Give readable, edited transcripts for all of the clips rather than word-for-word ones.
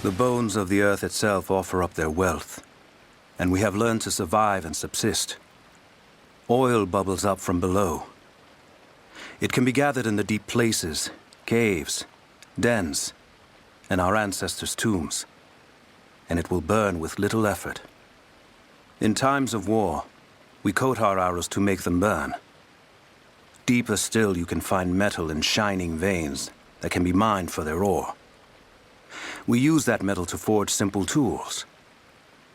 The bones of the earth itself offer up their wealth, and we have learned to survive and subsist. Oil bubbles up from below. It can be gathered in the deep places, caves, dens, and our ancestors' tombs, and it will burn with little effort. In times of war, we coat our arrows to make them burn. Deeper still, you can find metal in shining veins that can be mined for their ore. We use that metal to forge simple tools.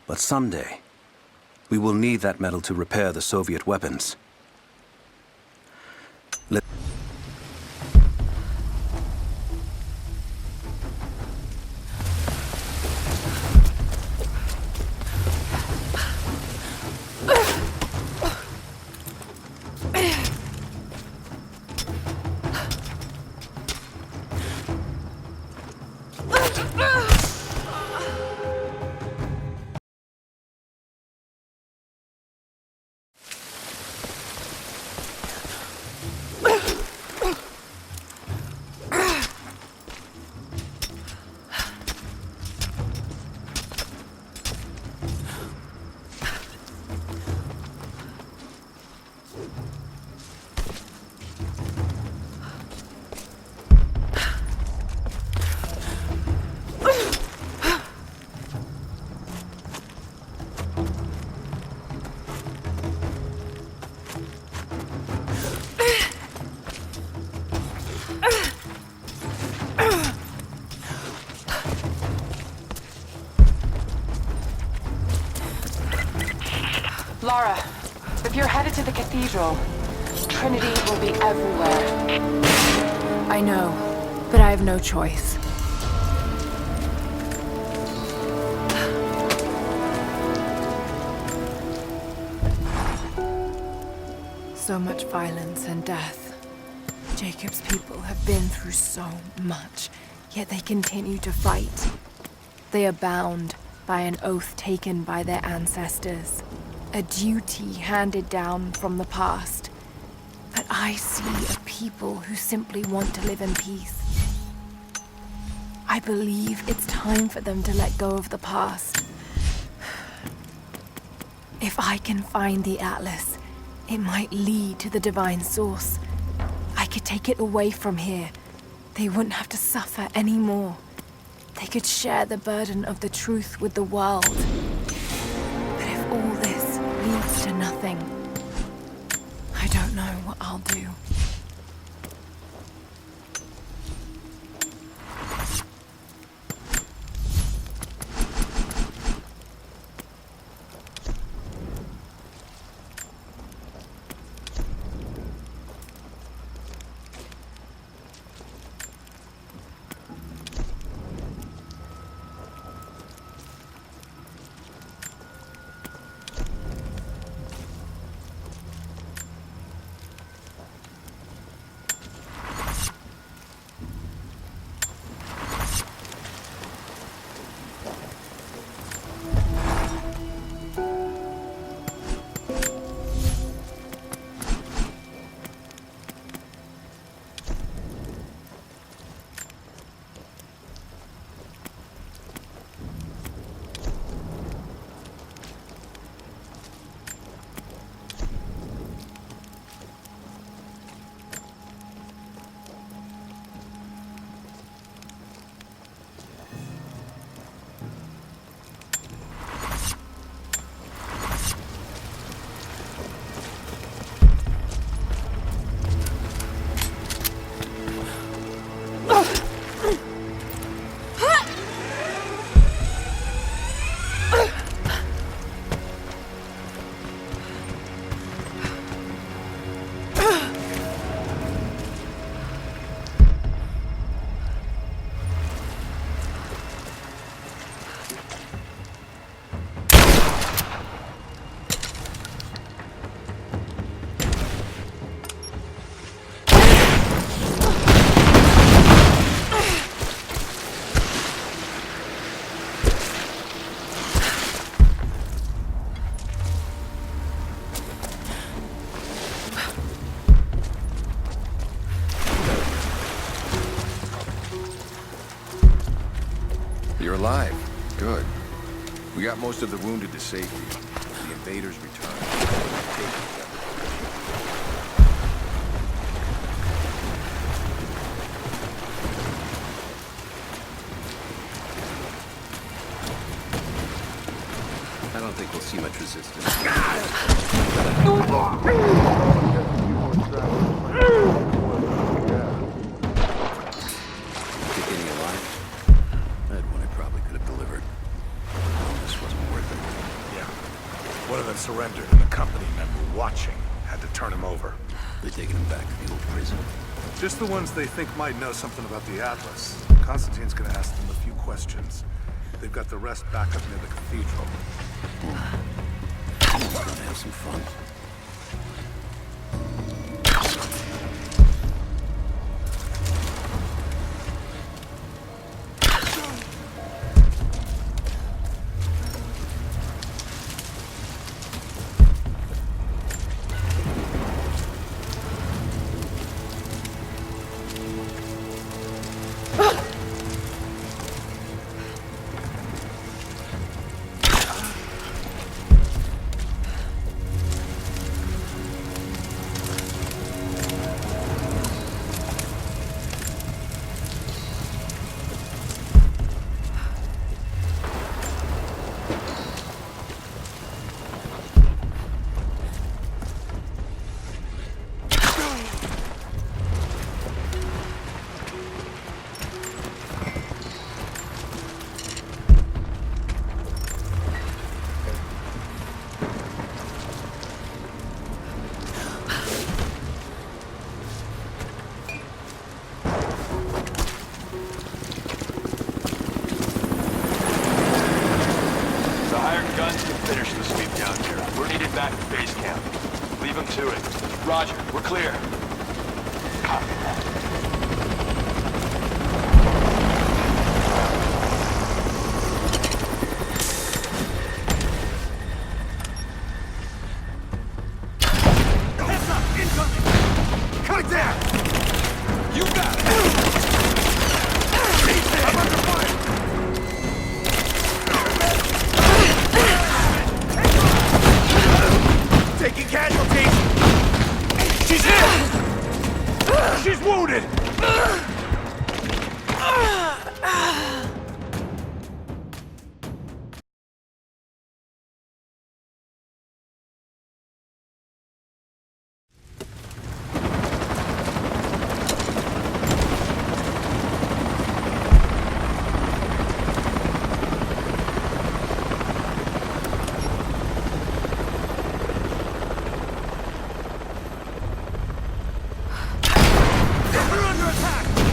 But someday, we will need that metal to repair the Soviet weapons. Lara, if you're headed to the cathedral, Trinity will be everywhere. I know, but I have no choice. So much violence and death. Jacob's people have been through so much, yet they continue to fight. They are bound by an oath taken by their ancestors. A duty handed down from the past. But I see a people who simply want to live in peace. I believe it's time for them to let go of the past. If I can find the Atlas, it might lead to the divine source. I could take it away from here. They wouldn't have to suffer anymore. They could share the burden of the truth with the world. But if all this leads to nothing, I don't know what I'll do. alive. Good. We got most of the wounded to safety. The invaders return. Take each other. I don't think we'll see much resistance. Get any alive? I had one I probably could have delivered. This wasn't worth it. Yeah. One of them surrendered, and the company men were watching. Had to turn him over. They're taking him back to the old prison. Just the ones they think might know something about the Atlas. Constantine's gonna ask them a few questions. They've got the rest back up near the cathedral. Gonna have some fun. Finish the sweep down here. We're needed back at base camp. Leave them to it. Roger, we're clear. Copy that. Heads up! Incoming! Cut it down! You got it! I'm under fire! Taking casualties! She's hit! She's wounded! We're under attack!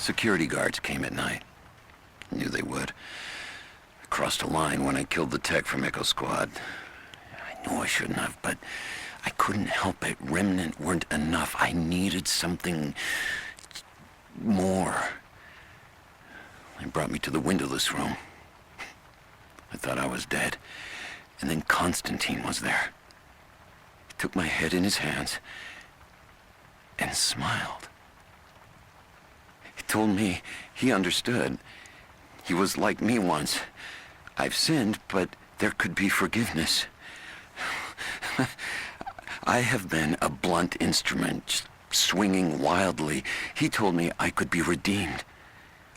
Security guards came at night. I knew they would. I crossed a line when I killed the tech from Echo Squad. I knew I shouldn't have, but I couldn't help it. Remnant weren't enough. I needed something more. They brought me to the windowless room. I thought I was dead. And then Constantine was there. He took my head in his hands and smiled. He told me he understood. He was like me once. I've sinned, but there could be forgiveness. I have been a blunt instrument, just swinging wildly. He told me I could be redeemed.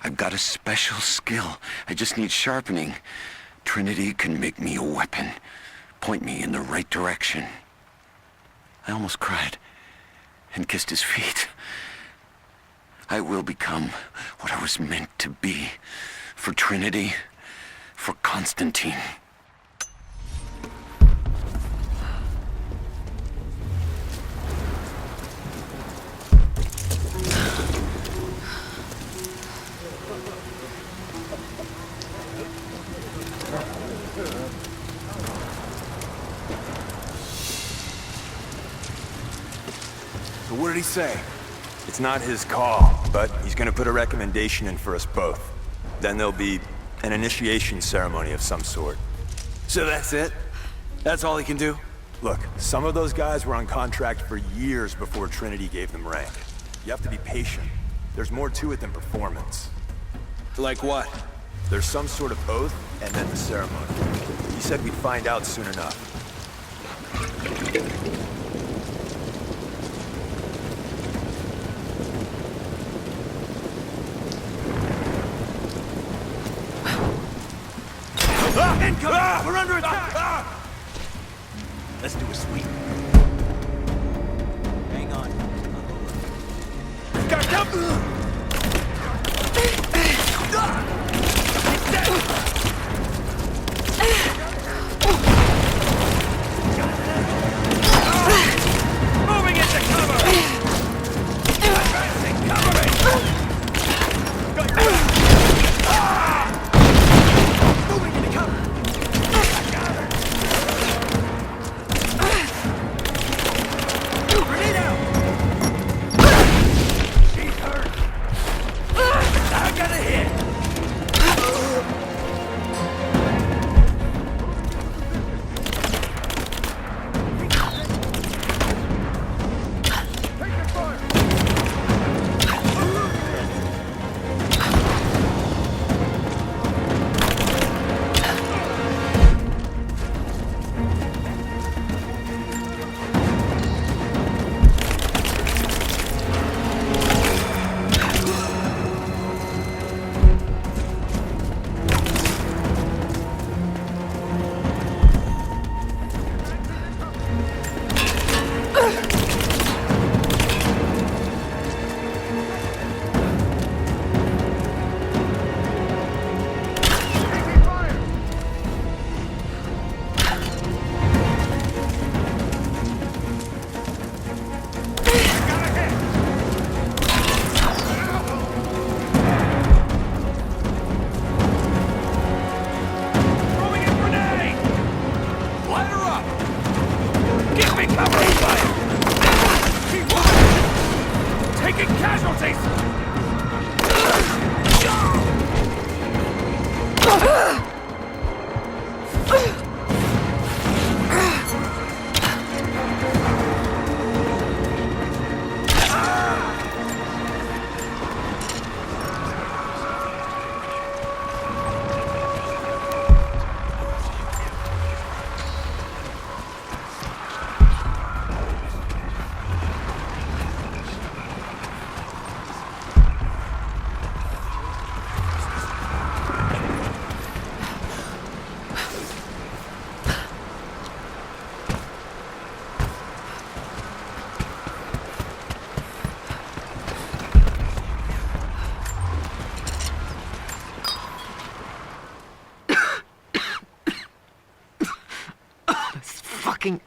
I've got a special skill. I just need sharpening. Trinity can make me a weapon, point me in the right direction. I almost cried and kissed his feet. I will become what I was meant to be. For Trinity, for Constantine. So what did he say? It's not his call, but he's gonna put a recommendation in for us both. Then there'll be an initiation ceremony of some sort. So that's it? That's all he can do? Look, some of those guys were on contract for years before Trinity gave them rank. You have to be patient. There's more to it than performance. Like what? There's some sort of oath, and then the ceremony. He said we'd find out soon enough. Incoming! We're under attack! Let's do a sweep. Hang on. Got moving into cover! Advancing, cover me! Got your moving into cover! Grenade out! She's hurt! I got a hit!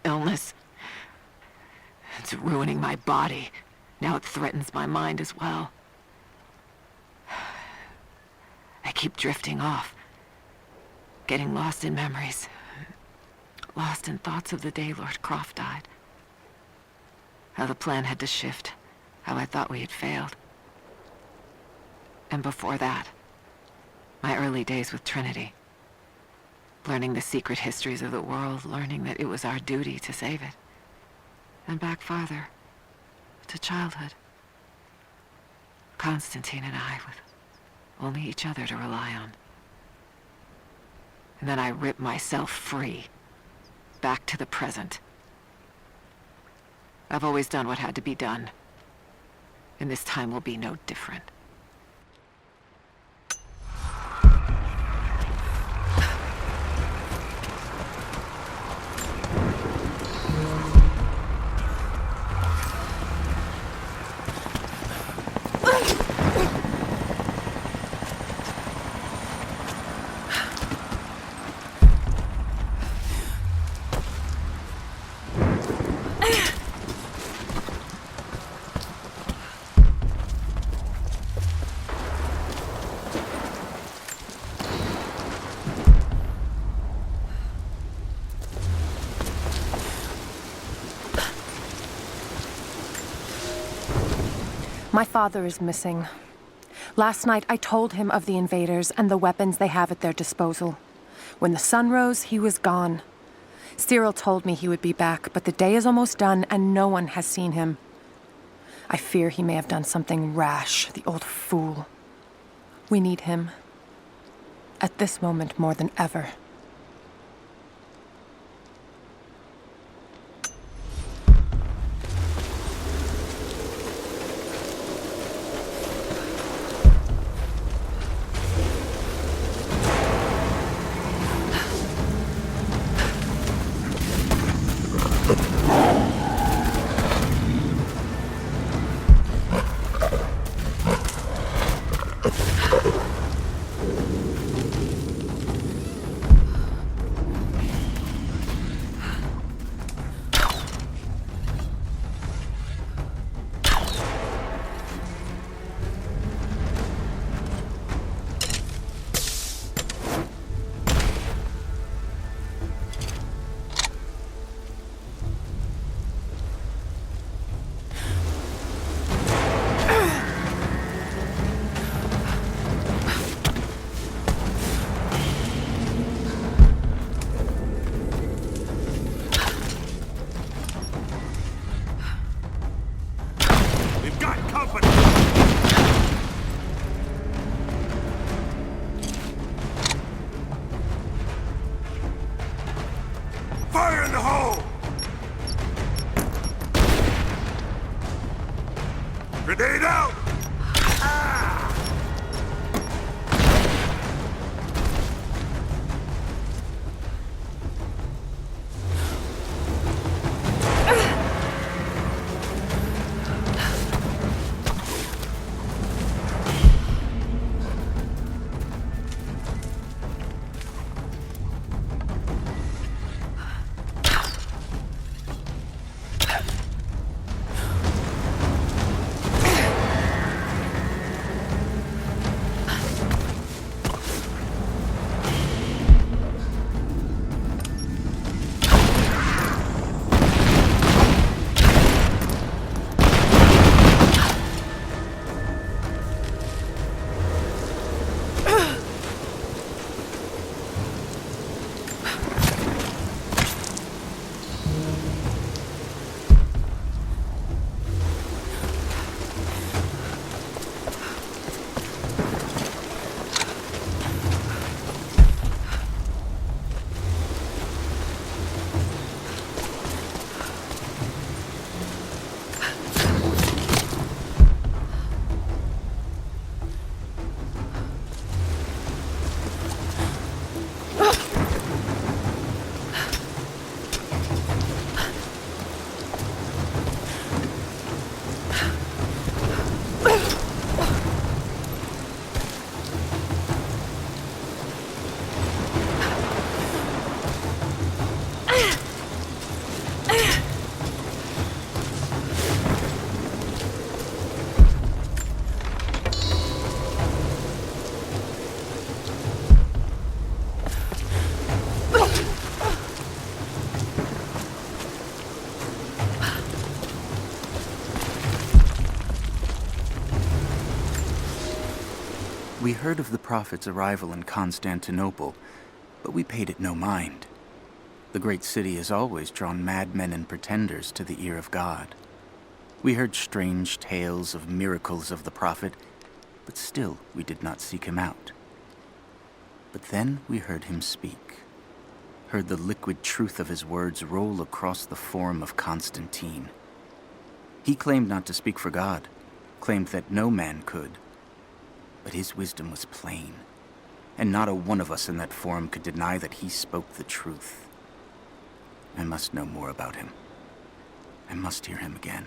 Illness. It's ruining my body. Now it threatens my mind as well. keep drifting off. Getting lost in memories. Lost in thoughts of the day Lord Croft died. How the plan had to shift. How I thought we had failed. And before that, my early days with Trinity. Learning the secret histories of the world, learning that it was our duty to save it. And back farther, to childhood. Constantine and I, with only each other to rely on. And then I ripped myself free, back to the present. I've always done what had to be done, and this time will be no different. My father is missing. Last night, I told him of the invaders and the weapons they have at their disposal. When the sun rose, he was gone. Cyril told me he would be back, but the day is almost done and no one has seen him. I fear he may have done something rash, the old fool. We need him. At this moment more than ever. We heard of the prophet's arrival in Constantinople, but we paid it no mind. The great city has always drawn madmen and pretenders to the ear of God. We heard strange tales of miracles of the prophet, but still we did not seek him out. But then we heard him speak, heard the liquid truth of his words roll across the forum of Constantine. He claimed not to speak for God, claimed that no man could. But his wisdom was plain, and not a one of us in that forum could deny that he spoke the truth. I must know more about him. I must hear him again.